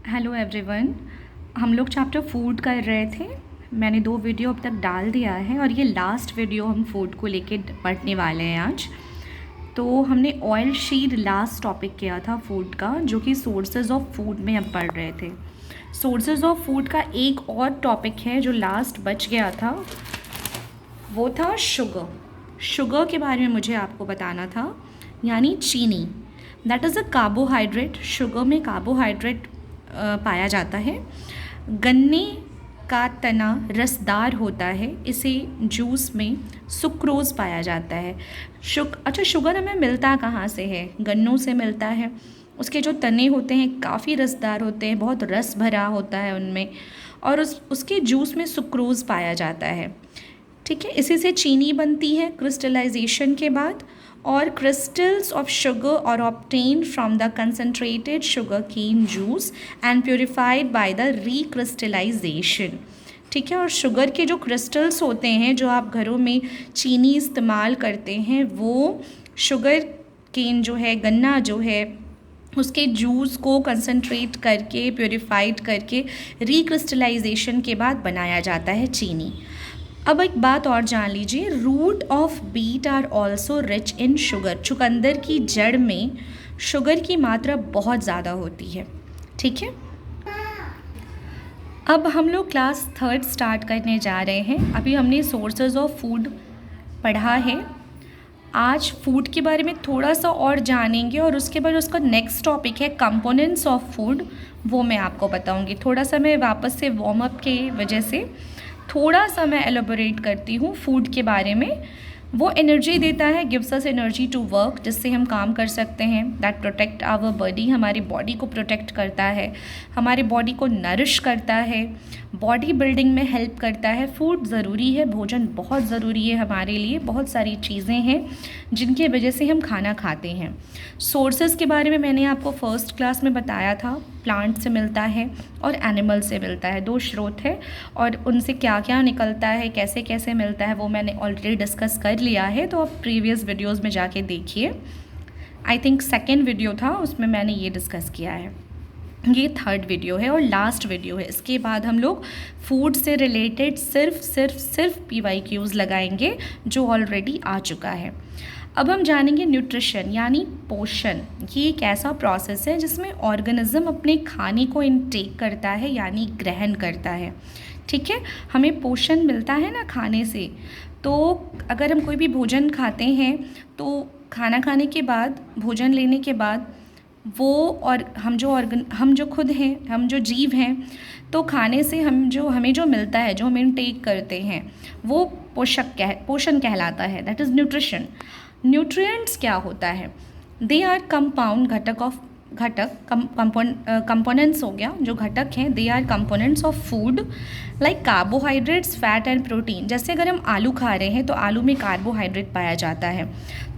Hello everyone. हम लोग chapter food कर रहे थे। मैंने 2 वीडियो अब तक डाल दिया है और ये लास्ट वीडियो हम फूड को लेके पढ़ने वाले हैं आज। तो हमने ऑयल शीट लास्ट टॉपिक किया था फूड का, जो कि सोर्सेज ऑफ फूड में हम पढ़ रहे थे। सोर्सेज ऑफ फूड का एक और टॉपिक है जो लास्ट बच गया था, वो था शुगर। शुगर के बारे में मुझे आपको बताना था, यानी चीनी। That is a carbohydrate. Sugar में कार्बोहाइड्रेट पाया जाता है। गन्ने का तना रसदार होता है, इसे जूस में सुक्रोज़ पाया जाता है। शुगर हमें मिलता कहाँ से है? गन्नों से मिलता है। उसके जो तने होते हैं काफ़ी रसदार होते हैं, बहुत रस भरा होता है उनमें, और उसके जूस में सुक्रोज़ पाया जाता है। ठीक है, इसी से चीनी बनती है क्रिस्टलाइजेशन के बाद। और crystals of sugar are obtained from the concentrated sugarcane juice and purified by the recrystallization। ठीक है, और शुगर के जो क्रिस्टल्स होते हैं जो आप घरों में चीनी इस्तेमाल करते हैं, वो शुगर केन जो है, गन्ना जो है, उसके जूस को कंसनट्रेट करके, प्योरीफाइड करके, रिक्रिस्टलाइजेशन के बाद बनाया जाता है चीनी। अब एक बात और जान लीजिए, root of beet are also rich in sugar. चुकंदर की जड़ में शुगर की मात्रा बहुत ज़्यादा होती है। ठीक है, अब हम लोग क्लास 3rd स्टार्ट करने जा रहे हैं। अभी हमने सोर्सेज ऑफ फूड पढ़ा है। आज फूड के बारे में थोड़ा सा और जानेंगे, और उसके बाद उसका नेक्स्ट टॉपिक है कंपोनेंट्स ऑफ फूड, वो मैं आपको बताऊंगी। थोड़ा सा मैं वापस से वार्म अप के वजह से थोड़ा सा मैं एलोबोरेट करती हूँ फूड के बारे में। वो एनर्जी देता है, gives us energy to work, जिससे हम काम कर सकते हैं। दैट प्रोटेक्ट आवर बॉडी, हमारी बॉडी को प्रोटेक्ट करता है, हमारे बॉडी को नरिश करता है, बॉडी बिल्डिंग में हेल्प करता है। फूड ज़रूरी है, भोजन बहुत ज़रूरी है हमारे लिए। बहुत सारी चीज़ें हैं जिनकी वजह से हम खाना खाते हैं। सोर्सेज के बारे में मैंने आपको फर्स्ट क्लास में बताया था। प्लांट से मिलता है और एनिमल से मिलता है, 2 स्रोत है, और उनसे क्या क्या निकलता है, कैसे कैसे मिलता है, वो मैंने ऑलरेडी डिस्कस कर लिया है। तो आप प्रीवियस वीडियोज़ में जाके देखिए। आई थिंक 2nd वीडियो था, उसमें मैंने ये डिस्कस किया है। ये 3rd वीडियो है और लास्ट वीडियो है। इसके बाद हम लोग फूड से रिलेटेड सिर्फ PYQs लगाएंगे, जो ऑलरेडी आ चुका है। अब हम जानेंगे न्यूट्रिशन, यानी पोषण। ये एक ऐसा प्रोसेस है जिसमें ऑर्गेनिज्म अपने खाने को इनटेक करता है, यानी ग्रहण करता है। ठीक है, हमें पोषण मिलता है ना खाने से। तो अगर हम कोई भी भोजन खाते हैं, तो खाना खाने के बाद, भोजन लेने के बाद, वो और हम जो खुद हैं, हम जो जीव हैं, तो खाने से हमें जो मिलता है, जो हम इनटेक करते हैं, वो पोषण कहलाता है। That is nutrition. न्यूट्रिएंट्स क्या होता है? दे आर कंपाउंड कंपोनेंट्स हो गया, जो घटक हैं। They are components of food like carbohydrates, fat and protein. जैसे अगर हम आलू खा रहे हैं तो आलू में कार्बोहाइड्रेट पाया जाता है,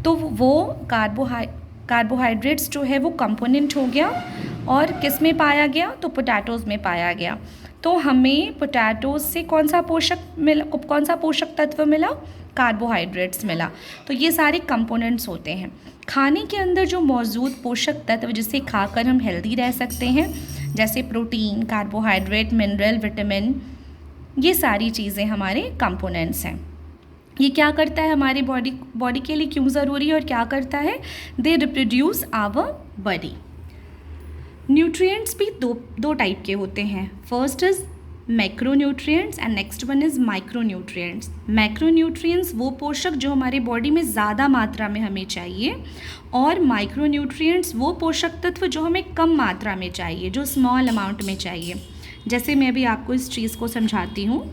तो वो कार्बोहाइड्रेट्स जो है वो कंपोनेंट हो गया। और किस में पाया गया? तो पोटैटोज़ में पाया गया। तो हमें पोटैटोज़ से कौन सा पोषक तत्व मिला? कार्बोहाइड्रेट्स मिला। तो ये सारे कंपोनेंट्स होते हैं खाने के अंदर जो मौजूद पोषक तत्व, जिसे खाकर हम हेल्दी रह सकते हैं, जैसे प्रोटीन, कार्बोहाइड्रेट, मिनरल, विटामिन। ये सारी चीज़ें हमारे कंपोनेंट्स हैं। ये क्या करता है हमारी बॉडी के लिए, क्यों ज़रूरी है और क्या करता है? They reproduce our body. Nutrients भी दो टाइप के होते हैं। First is macronutrients and next one is micronutrients. Macronutrients वो पोषक जो हमारी बॉडी में ज़्यादा मात्रा में हमें चाहिए, और माइक्रोन्यूट्रिएंट्स वो पोषक तत्व जो हमें कम मात्रा में चाहिए, जो स्मॉल अमाउंट में चाहिए। जैसे मैं भी आपको इस चीज़ को समझाती हूँ।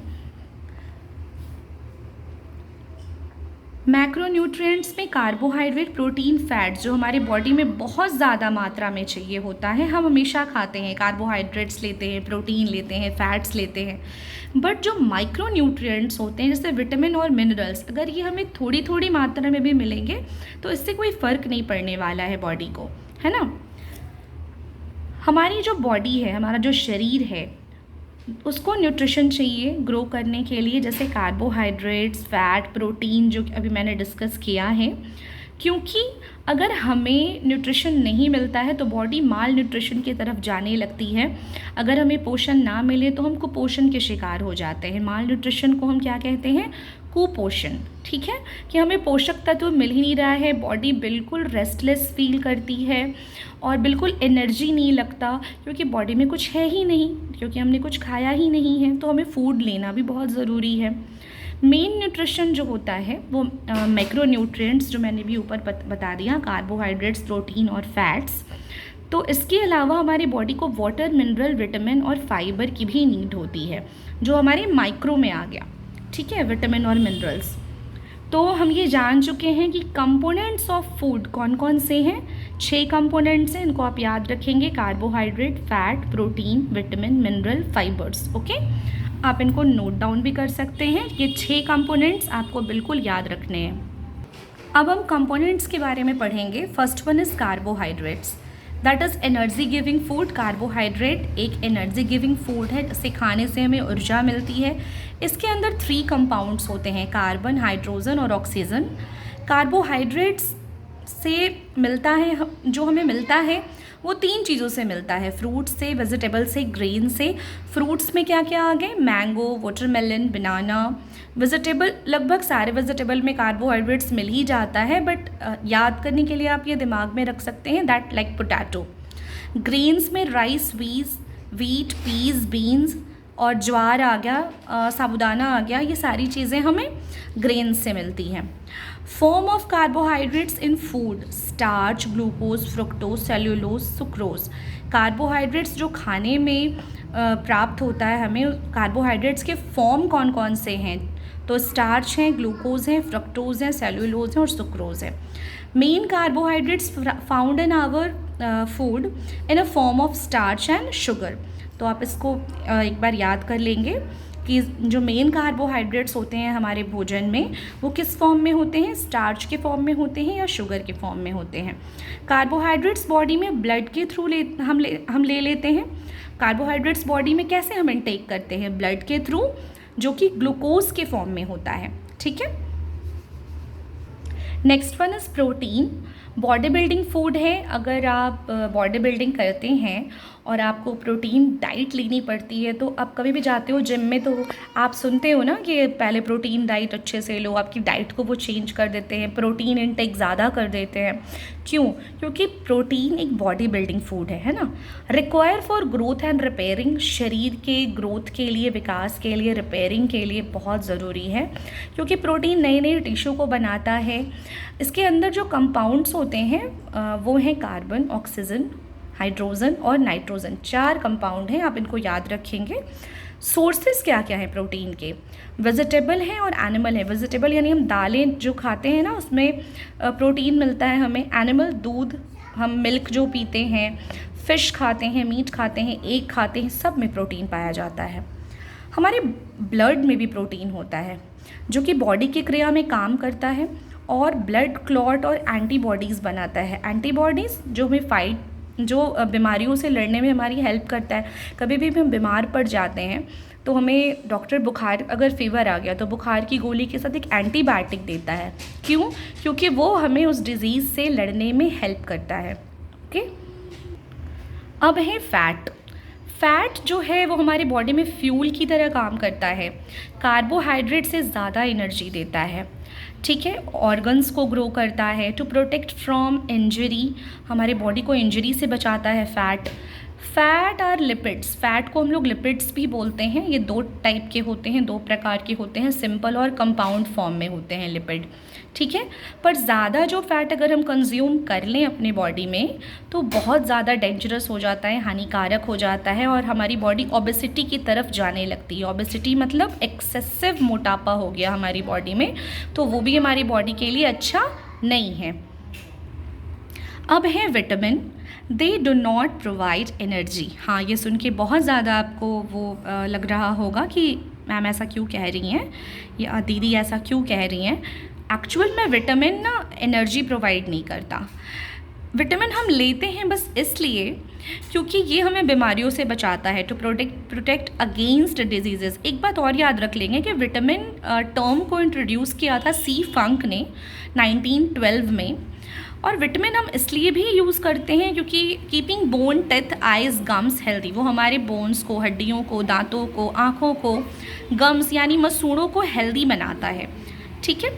मैक्रोन्यूट्रिएंट्स में कार्बोहाइड्रेट, प्रोटीन, फैट्स जो हमारे बॉडी में बहुत ज़्यादा मात्रा में चाहिए होता है। हम हमेशा खाते हैं, कार्बोहाइड्रेट्स लेते हैं, प्रोटीन लेते हैं, फैट्स लेते हैं। बट जो माइक्रोन्यूट्रिएंट्स होते हैं, जैसे विटामिन और मिनरल्स, अगर ये हमें थोड़ी थोड़ी मात्रा में भी मिलेंगे तो इससे कोई फ़र्क नहीं पड़ने वाला है बॉडी को, है ना। हमारी जो बॉडी है, हमारा जो शरीर है, उसको न्यूट्रिशन चाहिए ग्रो करने के लिए, जैसे कार्बोहाइड्रेट्स, फैट, प्रोटीन, जो अभी मैंने डिस्कस किया है। क्योंकि अगर हमें न्यूट्रिशन नहीं मिलता है तो बॉडी माल न्यूट्रिशन की तरफ जाने लगती है। अगर हमें पोषण ना मिले तो हम कुपोषण के शिकार हो जाते हैं। माल न्यूट्रिशन को हम क्या कहते हैं? कुपोषण। ठीक है, कि हमें पोषक तत्व मिल ही नहीं रहा है, बॉडी बिल्कुल रेस्टलेस फील करती है और बिल्कुल एनर्जी नहीं लगता, क्योंकि बॉडी में कुछ है ही नहीं, क्योंकि हमने कुछ खाया ही नहीं है। तो हमें फूड लेना भी बहुत ज़रूरी है। मेन न्यूट्रिशन जो होता है वो मैक्रो न्यूट्रिएंट्स, जो मैंने भी ऊपर बता दिया, कार्बोहाइड्रेट्स, प्रोटीन और फैट्स। तो इसके अलावा हमारी बॉडी को वाटर, मिनरल, विटामिन और फाइबर की भी नीड होती है, जो हमारे माइक्रो में आ गया। ठीक है, विटामिन और मिनरल्स। तो हम ये जान चुके हैं कि कंपोनेंट्स ऑफ फूड कौन कौन से हैं। 6 कंपोनेंट्स हैं, इनको आप याद रखेंगे: carbohydrate, fat, protein, vitamin, mineral, fibres. Okay, आप इनको नोट डाउन भी कर सकते हैं। ये 6 कंपोनेंट्स आपको बिल्कुल याद रखने हैं। अब हम कंपोनेंट्स के बारे में पढ़ेंगे। First one is carbohydrates, that is energy giving food. Carbohydrate एक एनर्जी गिविंग फूड है, जिसे खाने से हमें ऊर्जा मिलती है। इसके अंदर 3 कंपाउंड्स होते हैं, कार्बन, हाइड्रोजन और ऑक्सीजन। कार्बोहाइड्रेट्स से मिलता है, जो हमें मिलता है वो 3 चीज़ों से मिलता है: फ्रूट्स से, वेजिटेबल से, ग्रेन से। फ्रूट्स में क्या क्या आ गए? मैंगो, वाटरमेलन, बनाना। वेजिटेबल, लगभग सारे वेजिटेबल में कार्बोहाइड्रेट्स मिल ही जाता है, बट याद करने के लिए आप ये दिमाग में रख सकते हैं, दैट लाइक पोटैटो। ग्रेन्स में राइस, वीट, पीस, बीन्स और ज्वार आ गया, साबुदाना आ गया। ये सारी चीज़ें हमें ग्रेन्स से मिलती हैं। Form of carbohydrates in food: starch, glucose, fructose, cellulose, sucrose. Carbohydrates जो खाने में प्राप्त होता है हमें, कार्बोहाइड्रेट्स के फॉर्म कौन कौन से हैं? तो स्टार्च हैं, ग्लूकोज हैं, फ्रुक्टोज हैं, सेल्यूलोज हैं और सुक्रोज है। Main carbohydrates found in our food in a form of starch and sugar. तो आप इसको एक बार याद कर लेंगे कि जो मेन कार्बोहाइड्रेट्स होते हैं हमारे भोजन में, वो किस फॉर्म में होते हैं? स्टार्च के फॉर्म में होते हैं या शुगर के फॉर्म में होते हैं। कार्बोहाइड्रेट्स बॉडी में ब्लड के थ्रू हम ले लेते हैं। कार्बोहाइड्रेट्स बॉडी में कैसे हम इनटेक करते हैं? ब्लड के थ्रू, जो कि ग्लूकोज के फॉर्म में होता है। ठीक है, next one is protein. Body building food है। अगर आप बॉडी बिल्डिंग करते हैं और आपको प्रोटीन डाइट लेनी पड़ती है, तो आप कभी भी जाते हो जिम में तो आप सुनते हो ना कि पहले प्रोटीन डाइट अच्छे से लो। आपकी डाइट को वो चेंज कर देते हैं, प्रोटीन इनटेक ज़्यादा कर देते हैं। क्यों? क्योंकि प्रोटीन एक बॉडी बिल्डिंग फूड है ना। Require for growth and repairing, शरीर के ग्रोथ के लिए, विकास के लिए, रिपेयरिंग के लिए बहुत ज़रूरी है, क्योंकि प्रोटीन नए नए टिश्यू को बनाता है। इसके अंदर जो कंपाउंड्स होते हैं वो हैं कार्बन, ऑक्सीजन, हाइड्रोजन और नाइट्रोजन। 4 कंपाउंड हैं, आप इनको याद रखेंगे। सोर्सेज क्या क्या हैं प्रोटीन के? वेजिटेबल हैं और एनिमल है। वेजिटेबल यानी हम दालें जो खाते हैं ना, उसमें प्रोटीन मिलता है हमें। एनिमल, दूध, हम मिल्क जो पीते हैं, फ़िश खाते हैं, मीट खाते हैं, एग खाते हैं, सब में प्रोटीन पाया जाता है। हमारे ब्लड में भी प्रोटीन होता है, जो कि बॉडी की क्रिया में काम करता है और ब्लड क्लॉट और एंटीबॉडीज़ बनाता है। एंटीबॉडीज़ जो हमें बीमारियों से लड़ने में हमारी हेल्प करता है। कभी भी हम बीमार पड़ जाते हैं तो हमें डॉक्टर, बुखार, अगर फीवर आ गया तो बुखार की गोली के साथ एक एंटीबायोटिक देता है। क्यों? क्योंकि वो हमें उस डिज़ीज़ से लड़ने में हेल्प करता है। ओके, अब है फैट। फैट जो है वो हमारी बॉडी में फ्यूल की तरह काम करता है, कार्बोहाइड्रेट से ज़्यादा एनर्जी देता है। ठीक है, ऑर्गन्स को ग्रो करता है, टू प्रोटेक्ट फ्रॉम इंजरी, हमारे बॉडी को इंजरी से बचाता है फैट। फैट और लिपिड्स, फैट को हम लोग लिपिड्स भी बोलते हैं। ये 2 टाइप के होते हैं, 2 प्रकार के होते हैं, सिंपल और कंपाउंड फॉर्म में होते हैं लिपिड। ठीक है, पर ज़्यादा जो फैट अगर हम कंज्यूम कर लें अपने बॉडी में तो बहुत ज़्यादा डेंजरस हो जाता है, हानिकारक हो जाता है और हमारी बॉडी ओबेसिटी की तरफ जाने लगती है। ओबेसिटी मतलब एक्सेसिव मोटापा हो गया हमारी बॉडी में, तो वो भी हमारी बॉडी के लिए अच्छा नहीं है। अब है vitamin. They do not provide energy. हाँ, ये सुन के बहुत ज़्यादा आपको वो लग रहा होगा कि मैम ऐसा क्यों कह रही हैं या दीदी ऐसा क्यों कह रही हैं। एक्चुअल में विटामिन ना एनर्जी प्रोवाइड नहीं करता। विटामिन हम लेते हैं बस इसलिए क्योंकि ये हमें बीमारियों से बचाता है, टू प्रोटेक्ट अगेंस्ट डिजीजेस। एक बात और याद रख लेंगे कि विटामिन टर्म को इंट्रोड्यूस किया था सी फंक ने 1912 में, और विटामिन हम इसलिए भी यूज़ करते हैं क्योंकि keeping bone, teeth, eyes, gums healthy, वो हमारे बोन्स को, हड्डियों को, दांतों को, आँखों को, गम्स यानी मसूड़ों को हेल्दी बनाता है। ठीक है।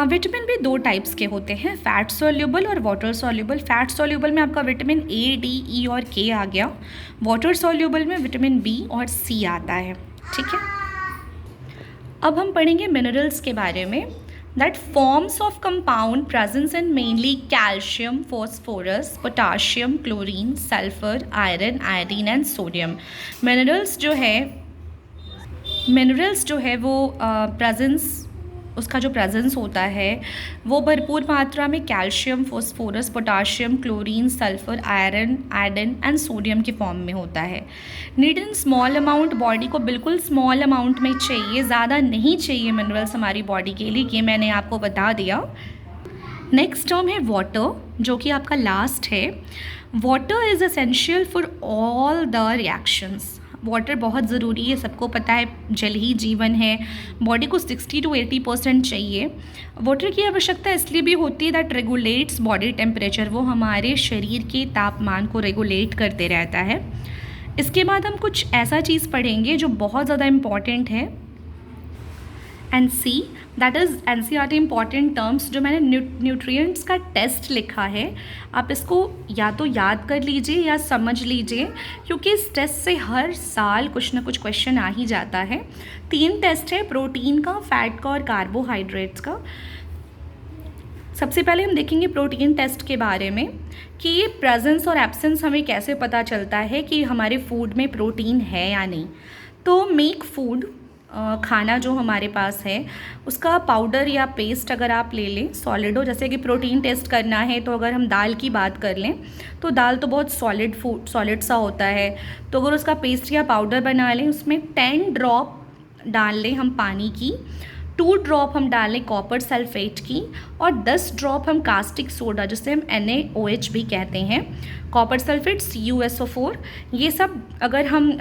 विटामिन भी 2 टाइप्स के होते हैं, फैट सॉल्युबल और वाटर सॉल्युबल। फैट सॉल्युबल में आपका विटामिन ए, डी, ई और के आ गया। वाटर सॉल्युबल में विटामिन बी और सी आता है। ठीक है। अब हम पढ़ेंगे मिनरल्स के बारे में। That forms of compound presence in mainly calcium, phosphorus, potassium, chlorine, sulphur, iron, iodine and sodium. Minerals जो है वो प्रेजेंस, उसका जो प्रेजेंस होता है वो भरपूर मात्रा में calcium, phosphorus, potassium, chlorine, sulphur, iron, iodine and sodium के फॉर्म में होता है। Need in small amount, body को बिल्कुल स्मॉल अमाउंट में चाहिए, ज़्यादा नहीं चाहिए मिनरल्स हमारी बॉडी के लिए, ये मैंने आपको बता दिया। नेक्स्ट टर्म है वाटर, जो कि आपका लास्ट है। Water is essential for all the reactions. Water बहुत ज़रूरी है, सबको पता है, जल ही जीवन है। बॉडी को 60 to 80% चाहिए। वाटर की आवश्यकता इसलिए भी होती है दैट रेगुलेट्स बॉडी टेम्परेचर, वो हमारे शरीर के तापमान को रेगुलेट करते रहता है। इसके बाद हम कुछ ऐसा चीज़ पढ़ेंगे जो बहुत ज़्यादा इम्पॉर्टेंट है, and see that is NCERT important terms. जो मैंने न्यूट्रिएंट्स का टेस्ट लिखा है, आप इसको या तो याद कर लीजिए या समझ लीजिए, क्योंकि इस टेस्ट से हर साल कुछ ना कुछ क्वेश्चन आ ही जाता है। 3 टेस्ट है, प्रोटीन का, फैट का और कार्बोहाइड्रेट्स का। सबसे पहले हम देखेंगे प्रोटीन टेस्ट के बारे में कि ये प्रेजेंस और एब्सेंस हमें कैसे पता चलता है कि हमारे फूड में प्रोटीन है या नहीं। तो मेक फूड, खाना जो हमारे पास है उसका पाउडर या पेस्ट अगर आप ले लें सॉलिड हो, जैसे कि प्रोटीन टेस्ट करना है तो अगर हम दाल की बात कर लें तो दाल तो बहुत सॉलिड सा होता है, तो अगर उसका पेस्ट या पाउडर बना लें, उसमें 10 ड्रॉप डाल लें हम पानी की, 2 ड्रॉप हम डाल लें कॉपर सल्फेट की, और 10 ड्रॉप हम कास्टिक सोडा, जिसे हम NaOH भी कहते हैं, कॉपर सल्फेट CuSO4, ये सब अगर हम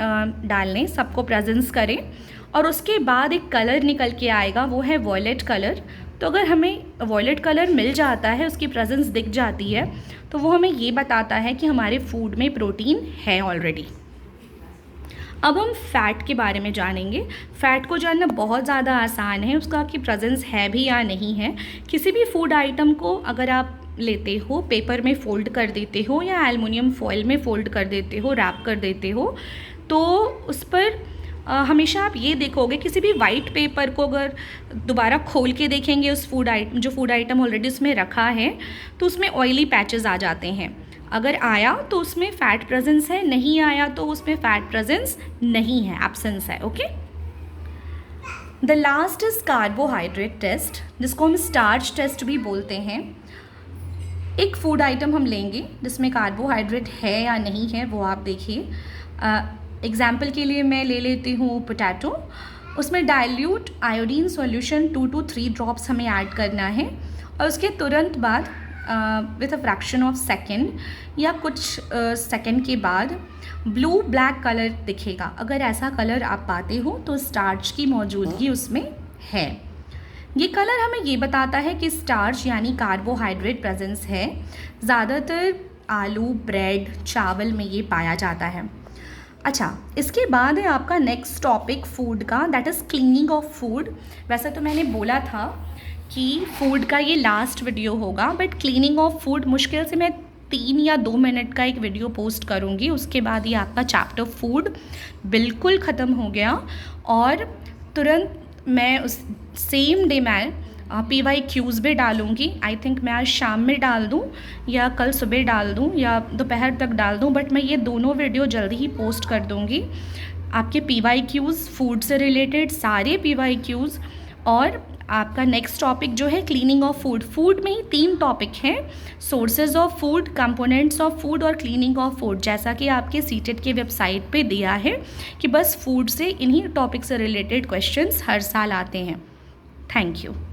डाल लें, सबको प्रेजेंस करें, और उसके बाद एक कलर निकल के आएगा, वो है वॉयलेट कलर। तो अगर हमें वॉयलेट कलर मिल जाता है, उसकी प्रेजेंस दिख जाती है, तो वो हमें ये बताता है कि हमारे फूड में प्रोटीन है ऑलरेडी। अब हम फ़ैट के बारे में जानेंगे। फ़ैट को जानना बहुत ज़्यादा आसान है, उसका कि प्रेजेंस है भी या नहीं है। किसी भी फूड आइटम को अगर आप लेते हो, पेपर में फ़ोल्ड कर देते हो या एल्युमिनियम फॉइल में फ़ोल्ड कर देते हो, रैप कर देते हो, तो उस पर हमेशा आप ये देखोगे, किसी भी वाइट पेपर को अगर दोबारा खोल के देखेंगे, उस फूड आइटम ऑलरेडी उसमें रखा है, तो उसमें ऑयली पैचेस आ जाते हैं। अगर आया तो उसमें फ़ैट प्रेजेंस है, नहीं आया तो उसमें फ़ैट प्रेजेंस नहीं है, एब्सेंस है। Okay. The last is carbohydrate test, जिसको हम स्टार्च टेस्ट भी बोलते हैं। एक फूड आइटम हम लेंगे जिसमें कार्बोहाइड्रेट है या नहीं है, वो आप देखिए। एग्जाम्पल के लिए मैं ले लेती हूँ पोटैटो। उसमें dilute iodine solution 2 to 3 drops हमें ऐड करना है, और उसके तुरंत बाद with a fraction of second या कुछ सेकेंड के बाद ब्लू ब्लैक कलर दिखेगा। अगर ऐसा कलर आप पाते हो तो स्टार्च की मौजूदगी उसमें है। ये कलर हमें ये बताता है कि स्टार्च यानी कार्बोहाइड्रेट प्रेजेंस है। ज़्यादातर आलू, ब्रेड, चावल में ये पाया जाता है। अच्छा, इसके बाद है आपका नेक्स्ट टॉपिक फूड का, that is cleaning of food. वैसे तो मैंने बोला था कि फूड का ये लास्ट वीडियो होगा, बट क्लीनिंग ऑफ फूड मुश्किल से मैं 3 या 2 मिनट का एक वीडियो पोस्ट करूँगी। उसके बाद ये आपका चैप्टर फूड बिल्कुल ख़त्म हो गया, और तुरंत मैं उस सेम डे मैं PYQs भी डालूँगी। आई थिंक मैं आज शाम में डाल दूँ या कल सुबह डाल दूँ या दोपहर तक डाल दूँ, बट मैं ये दोनों वीडियो जल्दी ही पोस्ट कर दूँगी। आपके PYQs, फूड से रिलेटेड सारे PYQs, और आपका नेक्स्ट टॉपिक जो है क्लीनिंग ऑफ फूड। फूड में ही 3 टॉपिक हैं, sources of food, components of food और क्लीनिंग ऑफ फूड, जैसा कि आपके सीटेट की वेबसाइट पे दिया है कि बस फूड से इन्हीं टॉपिक से रिलेटेड क्वेश्चंस हर साल आते हैं। Thank you.